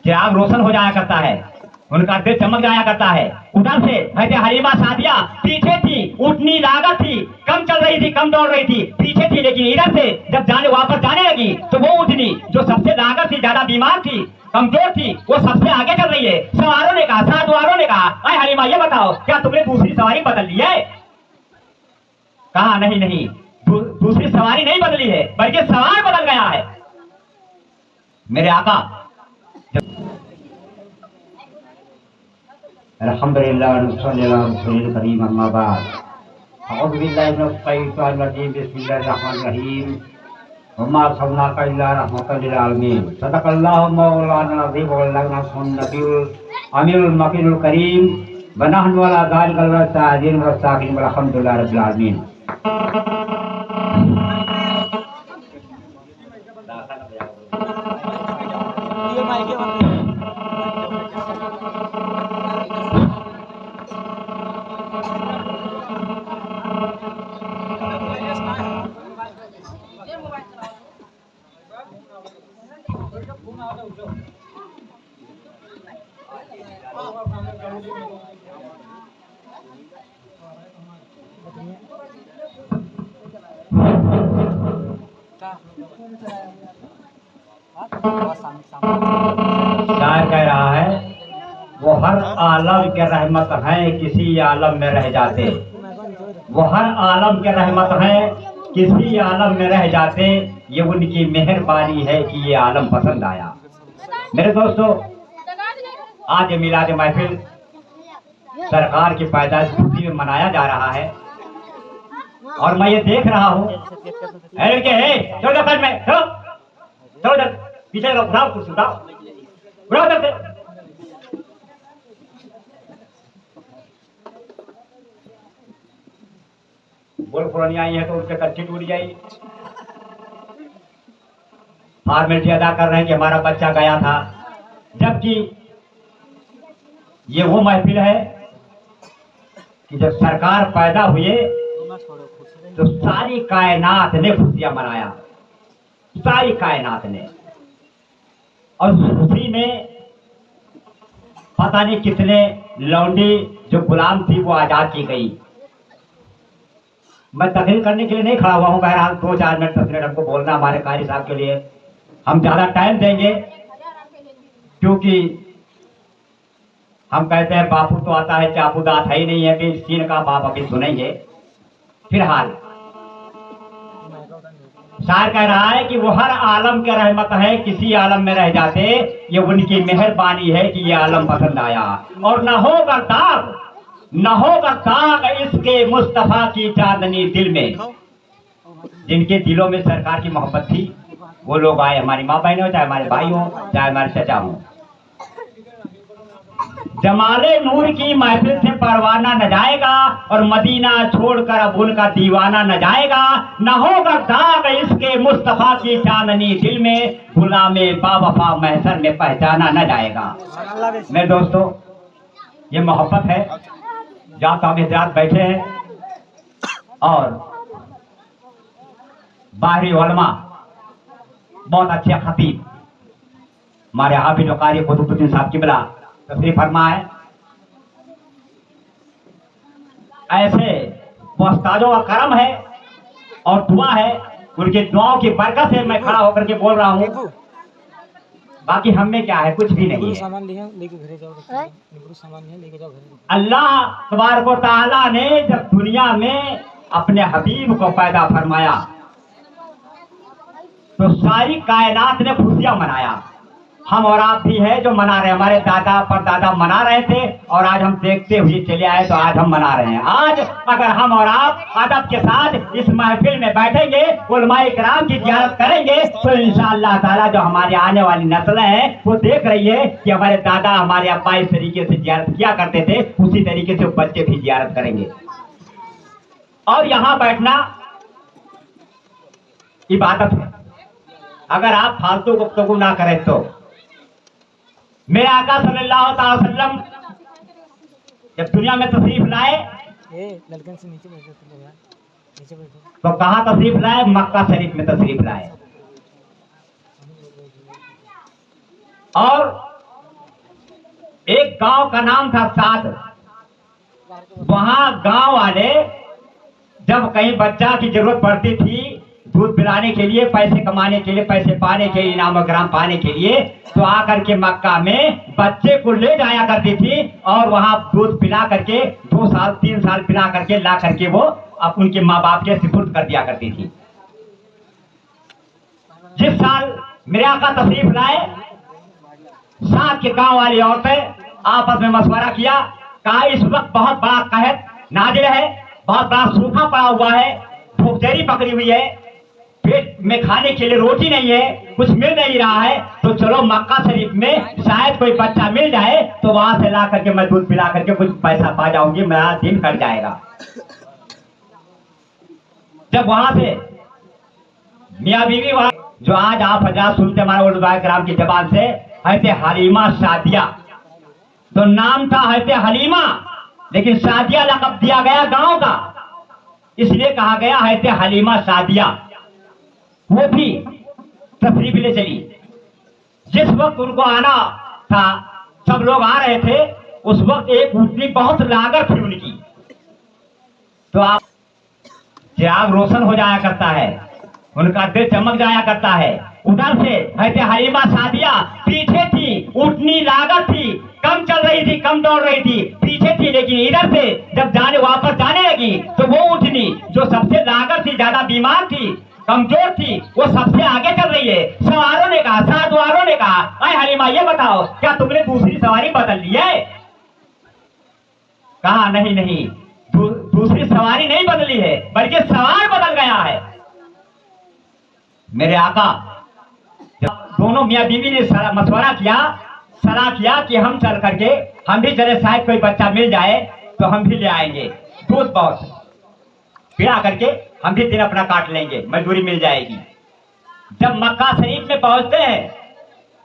चिराग रोशन हो जाया करता है, उनका दिल चमक जाया करता है। उधर से हजरत हलीमा सादिया पीछे थी, उतनी लागत थी, कम चल रही थी, कम दौड़ रही थी, पीछे थी, लेकिन इधर से जब वापस जाने लगी तो वो उठनी जो सबसे लागत थी, ज्यादा बीमार थी, कमजोर थी, वो सबसे आगे चल रही है। सवारों ने कहा, साधुवारों ने कहा, अरे हलीमा ये बताओ क्या तुमने दूसरी सवारी बदल ली है? कहा नहीं नहीं, दूसरी सवारी नहीं बदली है, बल्कि सवार बदल गया है। मेरे आका अल्हम्दुलिल्लाह करीम अम्मा बाद अऊज़ु बिल्लाहि मिनश शैतानिर रजीम बिस्मिल्लाहिर रहमानिर रहीम वमा अर्सलनाका इल्ला रहमतल लिल आलमीन सदक़ल्लाहु मौलाना अज़ीम व बल्लगना सुन्नतिल अमीरुल मकीनुल करीम व नहनु अला ज़ालिका शाहिदीन व साकिन वल्हम्दुलिल्लाहि रब्बिल आलमीन। शायर कह रहा है, वो हर आलम के रहमत हैं, किसी आलम में रह जाते। वो हर आलम के रहमत हैं, किसी आलम में रह जाते। ये उनकी मेहरबानी है कि ये आलम पसंद आया। मेरे दोस्तों, आज ये मिलाद महफिल सरकार की पैदाइश खुशी में मनाया जा रहा है और मैं ये देख रहा हूँ। चलो पीछे उठाओ, कुछ उठाओ, उठाओ उधर से। बोल पुरानी आई है तो उसके कच्ची टूट जाएगी। फॉर्मेलिटी अदा कर रहे हैं कि हमारा बच्चा गया था, जबकि ये वो महफिल है कि जब सरकार पैदा हुए तो सारी कायनात ने खुशियां मनाया, सारी कायनात ने। और उसी में पता नहीं कितने लौंडी जो गुलाम थी वो आजाद की गई। मैं तकरीर करने के लिए नहीं खड़ा हुआ हूँ, बहरहाल 2-4 मिनट 10 मिनट हमको बोलना हमारे कारी साहब के लिए, हम ज्यादा टाइम देंगे क्योंकि हम कहते हैं बापू तो आता है, चापू दांत है ही नहीं है, कि सीन का बाप अभी सुनेंगे। फिलहाल शायर कह रहा है कि वो हर आलम के रहमत है, किसी आलम में रह जाते। ये उनकी मेहरबानी है कि ये आलम पसंद आया। और न होगा दाग, न होगा दाग इसके मुस्तफा की चांदनी दिल में। जिनके दिलों में सरकार की मोहब्बत थी वो लोग आए, हमारी माँ बहन हो, चाहे हमारे भाई हो, चाहे हमारे चचा हो। जमाले नूर की महफिल से परवाना न जाएगा और मदीना छोड़कर अब उनका दीवाना न जाएगा। न होगा दाग इसके मुस्तफा की चांदनी दिल में, गुलामे बावफा महशर में पहचाना न जाएगा। मेरे दोस्तों, ये मोहब्बत है। जहाँ तामिज़ात बैठे हैं और बाहरी उलमा, बहुत अच्छे खतीब हमारे हाफिज कारी कुतुबुद्दीन साहब किबला तशरीफ फरमा है। ऐसे वो उस्तादों का करम है और दुआ है, उनके दुआओं की बरकत से मैं खड़ा होकर के बोल रहा हूँ। बाकी हम में क्या है, कुछ भी नहीं है। अल्लाह तबारक व तआला ने जब दुनिया में अपने हबीब को पैदा फरमाया तो सारी कायनात ने खुशियां मनाया। हम और आप भी है जो मना रहे हैं, हमारे दादा परदादा मना रहे थे और आज हम देखते हुए चले आए तो आज हम मना रहे हैं। आज अगर हम और आप अदब के साथ इस महफिल में बैठेंगे, उलमाए किराम की ज़ियारत करेंगे तो इंशाअल्लाह ताला जो हमारे आने वाली नस्लें हैं वो देख रही है कि हमारे दादा हमारे अब्बा इस तरीके से ज़ियारत किया करते थे, उसी तरीके से बच्चे भी ज़ियारत करेंगे। और यहाँ बैठना इबादत है। अगर आप फालतू गुफ्तगू ना करें तो मेरे आका सल्लल्लाहु अलैहि वसल्लम जब दुनिया में तशरीफ लाए तो कहाँ तशरीफ लाए? मक्का शरीफ में तशरीफ लाए। और एक गांव का नाम था साध। वहां गांव वाले जब कहीं बच्चा की जरूरत पड़ती थी दूध पिलाने के लिए, पैसे कमाने के लिए, पैसे पाने के लिए, इनाम ग्राम पाने के लिए, तो आकर के मक्का में बच्चे को ले जाया करती थी और वहां दूध पिला करके 2 साल 3 साल पिला करके ला करके वो अब उनके माँ बाप के सुपुर्द कर दिया करती थी। जिस साल मेरे आका तशरीफ लाए, साथ के गांव वाली औरतें आपस में मशवरा किया, कहा इस वक्त बहुत बड़ा कहत नाजिल है, बहुत बड़ा सूखा पड़ा हुआ है, भूखजरी पकड़ी हुई है, पेट में खाने के लिए रोटी नहीं है, कुछ मिल नहीं रहा है, तो चलो मक्का शरीफ में शायद कोई बच्चा मिल जाए तो वहां से ला करके मैं दूध पिला करके कुछ पैसा पा जाऊंगी, मेरा दिन कट जाएगा। जब वहां से मियाँ बीवी वहां, जो आज आप हजार सुनते हमारे उलमाए किराम की जबान से, हजरत हलीमा सादिया, तो नाम था हजरत हलीमा, लेकिन सादिया लक़ब दिया गया गांव का, इसलिए कहा गया हजरत हलीमा सादिया। वो भी तशरीफ ले चली। जिस वक्त उनको आना था, सब लोग आ रहे थे, उस वक्त एक ऊँटनी बहुत लागत थी उनकी, तो आप चिराग रोशन हो जाया करता है, उनका दिल चमक जाया करता है। उधर से हजरत हलीमा सादिया पीछे थी, ऊँटनी लागत थी, कम चल रही थी, कम दौड़ रही थी, पीछे थी, लेकिन इधर से जब वापस जाने लगी तो वो ऊँटनी जो सबसे लागत थी, ज्यादा बीमार थी, कमजोर थी, वो सबसे आगे चल रही है। सवारों ने कहा, साधुवारों ने कहा, अरे हलीमा ये बताओ क्या तुमने दूसरी सवारी बदल ली है? कहा नहीं नहीं, दूसरी सवारी नहीं बदली है, बल्कि सवार बदल गया है। मेरे आका दोनों मियाँ बीवी ने मशवरा किया, सलाह किया कि हम चल करके हम भी चले, शायद कोई बच्चा मिल जाए तो हम भी ले आएंगे, दूध बहुत पिला करके हम भी दिन अपना काट लेंगे, मजदूरी मिल जाएगी। जब मक्का शरीफ में पहुंचते हैं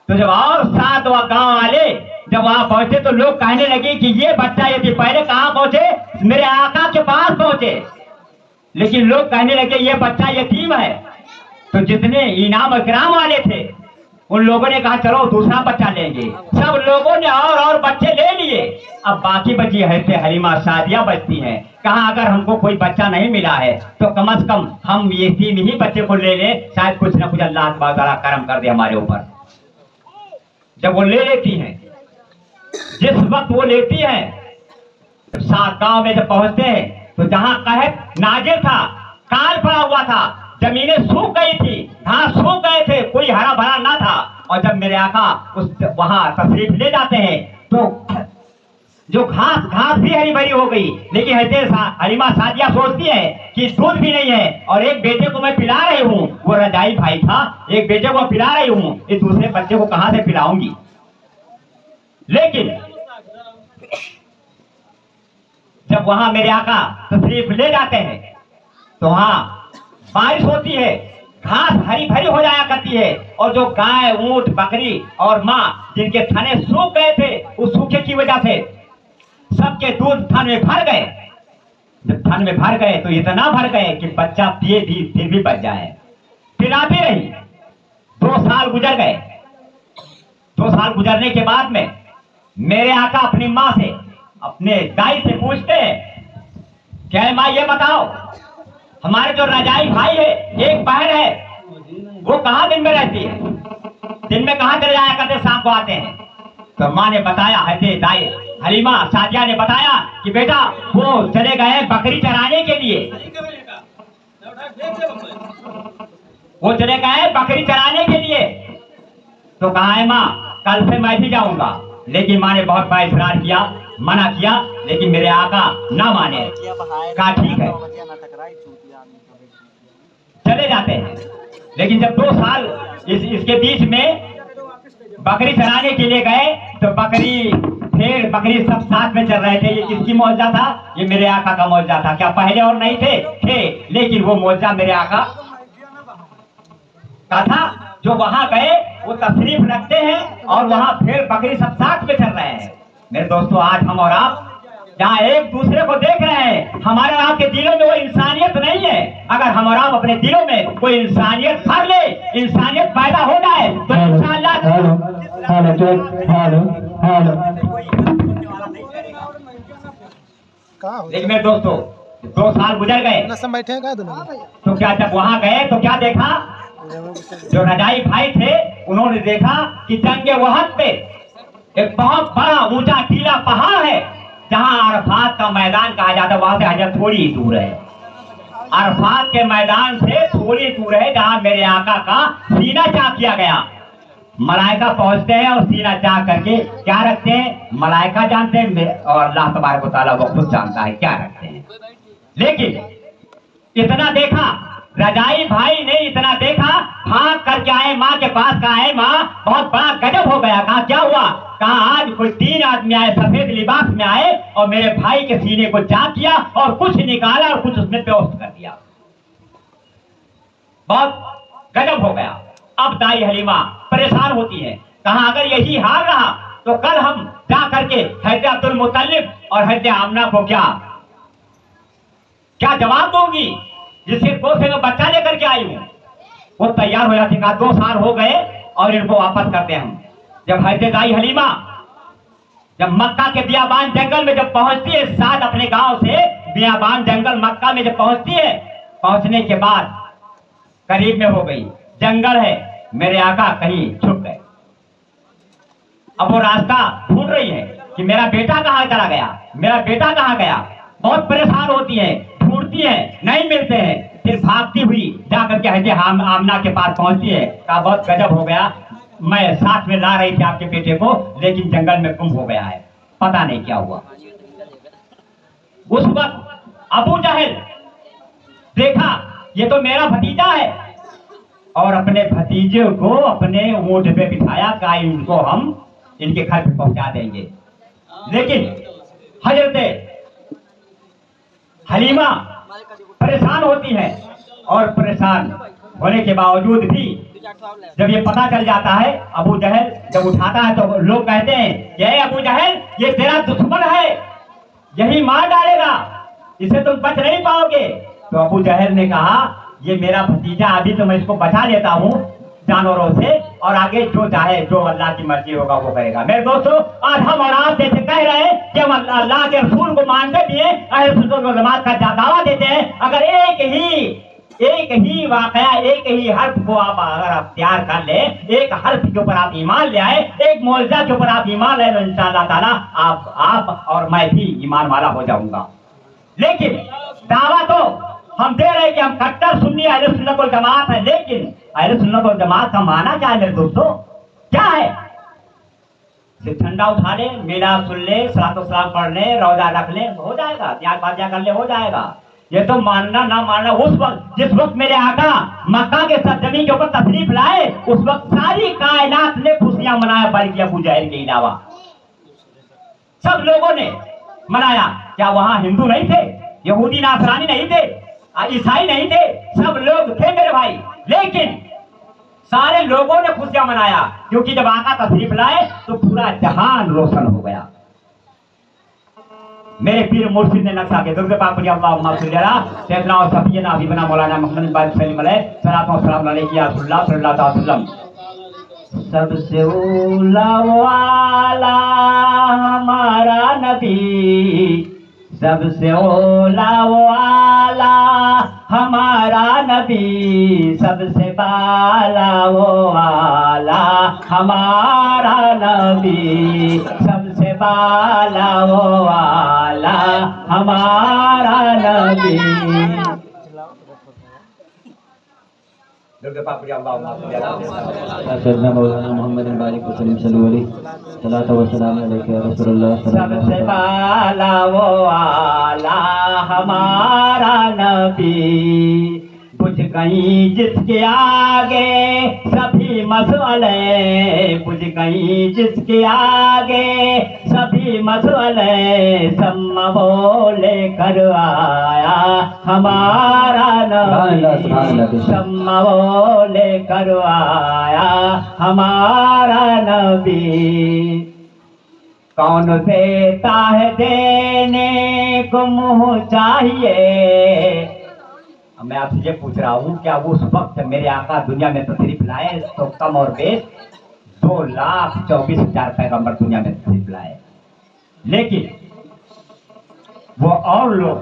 तो जब और 7 गांव वाले जब वहां पहुंचे तो लोग कहने लगे कि ये बच्चा यदि पहले कहां पहुंचे, मेरे आका के पास पहुंचे, लेकिन लोग कहने लगे ये बच्चा यतीम है। तो जितने इनाम इकराम वाले थे उन लोगों ने कहा चलो दूसरा बच्चा लेंगे, सब लोगों ने और बच्चे ले लिए। अब बाकी बची हजरत हलीमा सादिया बचती हैं। कहा अगर हमको कोई बच्चा नहीं मिला है तो कम से कम हम ये 3 ही बच्चे को ले ले, शायद कुछ ना कुछ अल्लाह बहुत बड़ा करम कर दे हमारे ऊपर। जब वो ले लेती हैं, जिस वक्त वो लेती हैं, 7 गांव में जब पहुंचते हैं तो जहां कहत नाजिल था, काल पड़ा हुआ था, जमीनें सूख गई थी, घास सूख गए थे, कोई हरा भरा ना था। और जब मेरे आका उस वहां तशरीफ ले जाते हैं तो जो घास भी हरी भरी हो गई, लेकिन हजरत हलीमा सादिया सोचती है कि दूध भी नहीं है और एक बेटे को मैं पिला रही हूँ, वो रजाई भाई था, एक बेटे को पिला रही हूँ, इस दूसरे बच्चे को कहां से पिलाऊंगी। लेकिन जब वहां मेरे आका तशरीफ ले जाते हैं तो वहां बारिश होती है, घास हरी भरी हो जाया करती है, और जो गाय ऊंट बकरी और माँ जिनके थने सूख गए थे, उस सूखे की वजह से सबके दूध थन में भर गए। जब थन में भर गए तो इतना भर गए कि बच्चा पिए भी फिर भी बच जाए। पिलाती रही, 2 साल गुजर गए। 2 साल गुजरने के बाद में मेरे आका अपनी माँ से, अपने दाई से पूछते हैं, क्या माँ ये बताओ हमारे जो रजाई भाई है, एक बहन है, वो कहाँ दिन में रहती है? दिन में कहाँ चले जाया करते, शाम को आते हैं? तो माँ ने बताया, है दाई हलीमा सादिया ने बताया कि बेटा वो चले गए बकरी चराने के लिए, वो चले गए बकरी चराने के लिए। तो कहा है माँ कल से मैं भी जाऊंगा, लेकिन माँ ने बहुत बड़ा इसरार किया, मना किया, लेकिन मेरे आका ना माने। कहा ठीक है, चले जाते हैं। लेकिन जब 2 साल इसके बीच में बकरी चराने के लिए गए तो बकरी भेड़ बकरी सब साथ में चल रहे थे। ये किसकी मौजा था? ये मेरे आका का मौजा था। क्या पहले और नहीं थे? लेकिन वो मौजा मेरे आका का था। जो वहां गए वो तशरीफ रखते हैं और वहां भेड़ बकरी सब साथ में चल रहे हैं। मेरे दोस्तों, आज हम और आप जहाँ एक दूसरे को देख रहे हैं, हमारे और आपके दिलों में वो इंसानियत नहीं है। अगर हम और आप अपने दिलों में कोई इंसानियत भर ले, इंसानियत पैदा हो जाए तो इंशाअल्लाह हेलो। लेकिन मेरे दोस्तों 2 साल गुजर गए सब बैठे हैं तो क्या जब वहां गए तो क्या देखा? जो रजाई भाई थे उन्होंने देखा कि जंगे वहद पे एक बहुत बड़ा ऊंचा टीला पहाड़ है जहां अरफात का मैदान कहा जाता है। वहां से हजरत थोड़ी ही दूर है, अरफात के मैदान से थोड़ी दूर है जहां मेरे आका का सीना चाक किया गया। मलाइका पहुंचते हैं और सीना चाक करके क्या रखते हैं? मलाइका जानते हैं और अल्लाह तबारक व तआला वो खुद जानता है क्या रखते हैं। लेकिन इतना देखा, रजाई भाई ने इतना देखा, भाग करके आए माँ के पास। कहा है माँ बहुत बड़ा गजब हो गया। कहा क्या हुआ? कहा आज कोई 3 आदमी आए, सफेद लिबास में आए और मेरे भाई के सीने को चाक किया और कुछ निकाला और कुछ उसमें बेहोश कर दिया। बहुत गजब हो गया। अब दाई हलीमा परेशान होती है। कहा अगर यही हाल रहा तो कल हम जा करके हजरत अब्दुल मुत्तलिब और हजरत आमना को क्या जवाब दूंगी जिसके गोद में बच्चा लेकर के आई हूं। वो तैयार हो जाती। कहा 2 साल हो गए और इनको वापस करते हैं हम। जब हजरत दाई हलीमा जब मक्का के बियाबान जंगल में जब पहुंचती है, साथ अपने गांव से बियाबान जंगल मक्का में जब पहुंचती है, पहुंचने के बाद करीब में हो गई, जंगल है, मेरे आका कहीं छुप गए। अब वो रास्ता ढूंढ रही है कि मेरा बेटा कहाँ चला गया, मेरा बेटा कहाँ गया। बहुत परेशान होती है, ढूंढती है, नहीं मिलते हैं। फिर भागती हुई जाकर के हजरत आमना के पास पहुंचती है। कहा बहुत गजब हो गया, मैं साथ में ला रही थी आपके बेटे को, लेकिन जंगल में गुम हो गया है, पता नहीं क्या हुआ। उस वक्त अबू जहल देखा ये तो मेरा भतीजा है और अपने भतीजे को अपने ऊंट पे बिठाया। कहा इनको हम इनके घर पे पहुंचा देंगे। लेकिन हजरत हलीमा परेशान होती है और परेशान होने के बावजूद भी जब ये पता चल जाता है, अबू जहल जब उठाता है तो लोग कहते हैं कि अबू जहल ये तेरा दुश्मन है, यही मार डालेगा, इसे तुम बच नहीं पाओगे। तो अबू जहल ने कहा ये मेरा भतीजा, अभी तो मैं इसको बचा लेता हूँ जानवरों से और आगे जो चाहे जो अल्लाह की मर्जी होगा वो करेगा। मेरे दोस्तों आज हम और आप जैसे कह रहे हैं कि हम अल्लाह के रसूल को मानते भी हैं, अहले सुन्नत वल जमात का दावा देते हैं। अगर एक ही वाकया, एक ही हर्फ को अगर आप तैयार कर ले, एक हर्फ के ऊपर आप ईमान ले आए, एक मौजज़ा के ऊपर आप ईमान ले, तो इंशाअल्लाह ताला आप और मैं भी ईमान वाला हो जाऊंगा। लेकिन दावा तो हम दे रहे हैं कि हम कट्टर सुन्नी अहले सुन्नत वल जमात है, लेकिन अहले सुन्नत वल जमात का माना क्या है मेरे दोस्तों? क्या है? सिर्फ झंडा उठा ले, मीलाद सुन ले, सलातो सलाम पढ़ ले, रोजा रख ले, हो जाएगा, त्याग बातिया कर ले, हो जाएगा। ये तो मानना ना मानना, उस वक्त जिस वक्त मेरे आका मक्का के सरजमीन के ऊपर तशरीफ लाए, उस वक्त सारी कायनात ने खुशियां मनाया, बल्कि अबू जहल के अलावा सब लोगों ने मनाया। क्या वहां हिंदू नहीं थे, यहूदी नासरानी नहीं थे, ईसाई नहीं थे? सब लोग थे मेरे भाई। लेकिन सारे लोगों ने खुशियां मनाया क्योंकि जब आका तशरीफ लाए तो पूरा जहान रोशन हो गया। मेरे पीर मुर्शिद ने नक्शा के दुर्ग पाक पर अल्लाहुम्मा सल्ली अला सय्यदना व सफीना हबीबना मौलाना मोहम्मद सल्लल्लाहु अलैहि वसल्लम। सबसे औला वाला हमारा नबी, सबसे औला वाला हमारा नबी, सबसे बाला वो वाला हमारा नबी, सबसे बाला वो वाला हमारा नबी। मौलाना मोहम्मद बारिक सल्लल्लाहु अलैहि वसल्लम। सबसे बाला वो वाला हमारा नबी, बुझ गई जिसके आगे सभी मसले, बुझ गई जिसके आगे सभी मसले, सम्मा बोले कर आया हमारा नबी, सम्मा बोले कर आया हमारा नबी। कौन देता है देने को मुँह चाहिए? मैं आपसे ये पूछ रहा हूँ, क्या वो उस वक्त मेरे आका दुनिया में तशरीफ लाए तो कम और बेश 2,24,000 पैगंबर दुनिया में तशरीफ लाए, लेकिन वो और लोग,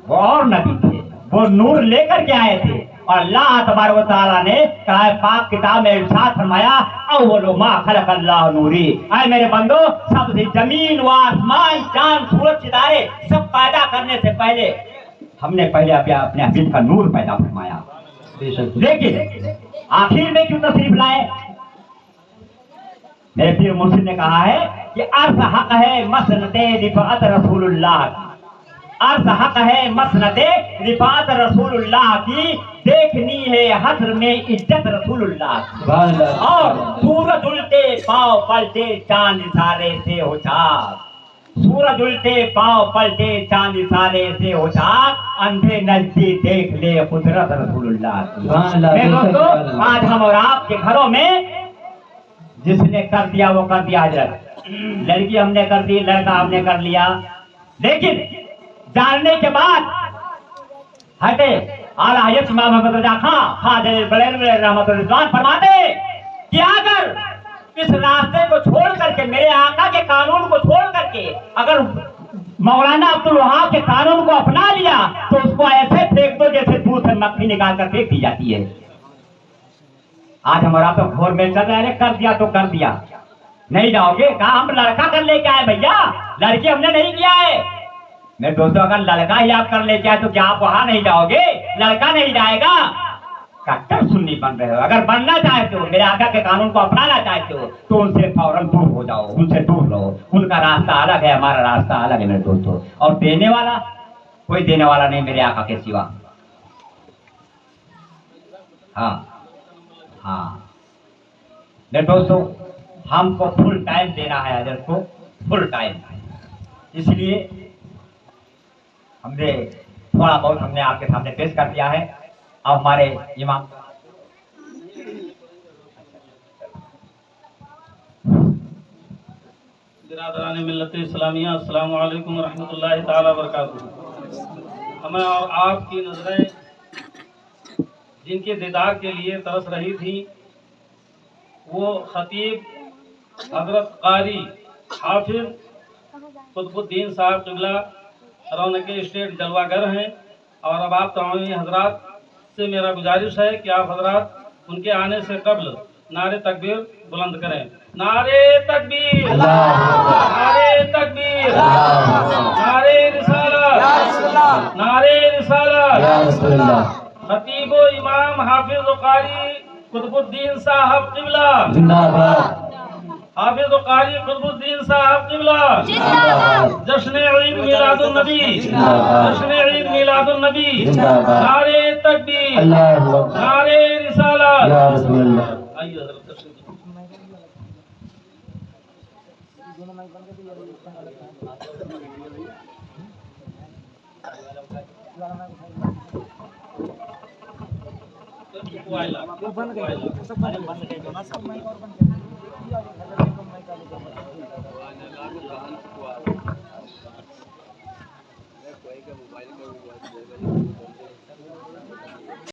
वो और नबी थे, वो नूर लेकर के आए थे। और अल्लाह तबारक व तआला ने पाक किताब में इरशाद फरमाया, अव्वलु मा खलक़ल्लाहु नूरी, ऐ मेरे बंदो, सबसे जमीन व आसमान, चांद सूरज सितारे सब पैदा करने से पहले हमने पहले अपने हबीब का नूर पैदा फरमाया। लेकिन आखिर में क्यों तशरीफ लाए? मेरे पीर मुर्शिद ने कहा है कि अर्ज़ हक है मसनते रिफ़ात रसूलुल्लाह की, अर्ज़ हक है मसनते रिफ़ात रसूलुल्लाह की, देखनी है हस्र में इज्जत रसूलुल्लाह की। और सूरज उल्टे पाँव पलटे चांद इशारे से हो चाक, सूरज उल्टे पाँव पलटे चांद इशारे से हो चाक, अंधे नजदीक देख ले कुदरत रसूलुल्लाह की। मेरे दोस्तों, आज हम और आपके घरों में जिसने कर दिया वो कर दिया हजरत, लड़की हमने कर दी, लड़का हमने कर लिया, लेकिन जानने के बाद हटे आला हजरत इमाम अहमद रज़ा खान ख़ाजा बरेलवी रहमतुल्लाह फरमाते कि अगर इस रास्ते को छोड़ करके, मेरे आका के कानून को छोड़ करके अगर मौलाना अब्दुल वहाब के कानून को अपना लिया तो उसको ऐसे फेंक दो जैसे दूध से मक्खी निकाल कर फेंक दी जाती है। आज हमारा तो घोर में चल रहा है, कर दिया तो कर दिया, नहीं जाओगे? कहा हम लड़का कर लेके आए भैया, लड़की हमने नहीं किया है। मेरे दोस्तों, अगर लड़का ही आप कर लेके आए तो क्या आप वहां नहीं जाओगे? लड़का नहीं जाएगा। कट्टर सुन्नी बन रहे हो, अगर बनना चाहते हो, मेरे आका के कानून को अपनाना चाहते हो तो उनसे फौरन दूर हो जाओ, उनसे दूर रहो। उनका रास्ता अलग है, हमारा रास्ता अलग है मेरे दोस्तों। और देने वाला कोई देने वाला नहीं मेरे आका के सिवा। हाँ हाँ मेरे दोस्तों, हमको फुल टाइम देना है हजरत को, फुल टाइम। इसलिए हमने थोड़ा बहुत हमने आपके सामने पेश कर दिया है। अब हमारे इमाम बिरादरान मिल्लत इस्लामिया, अस्सलामु अलैकुम व रहमतुल्लाहि ताला व बरकातुहू। हमें और आपकी नजरें जिनके दीदार के लिए तरस रही थी, वो खतीब हजरत कारी हाफिज कुतुबुद्दीन साहब क़िबला रौनक स्टेट जलवागर हैं। और अब आप तमाम हजरात से मेरा गुजारिश है कि आप हजरात उनके आने से कब्ल नारे तकबीर बुलंद करें। नारे तकबीर, नारे तकबीर, नारे रिसालत, नारे रिसालत। खतीबो इमाम हाफिज कारी कुतुबुद्दीन साहब क़िबला जिंदाबाद, हाफिज कारी कुतुबुद्दीन साहब क़िबला जिंदाबाद। जश्न ईद मिलादुन नबी, जश्न ईद मिलादुन नबी। नारे तकबीर, नारे रिसालत। आइए हज़रत तशरीफ। बंद कर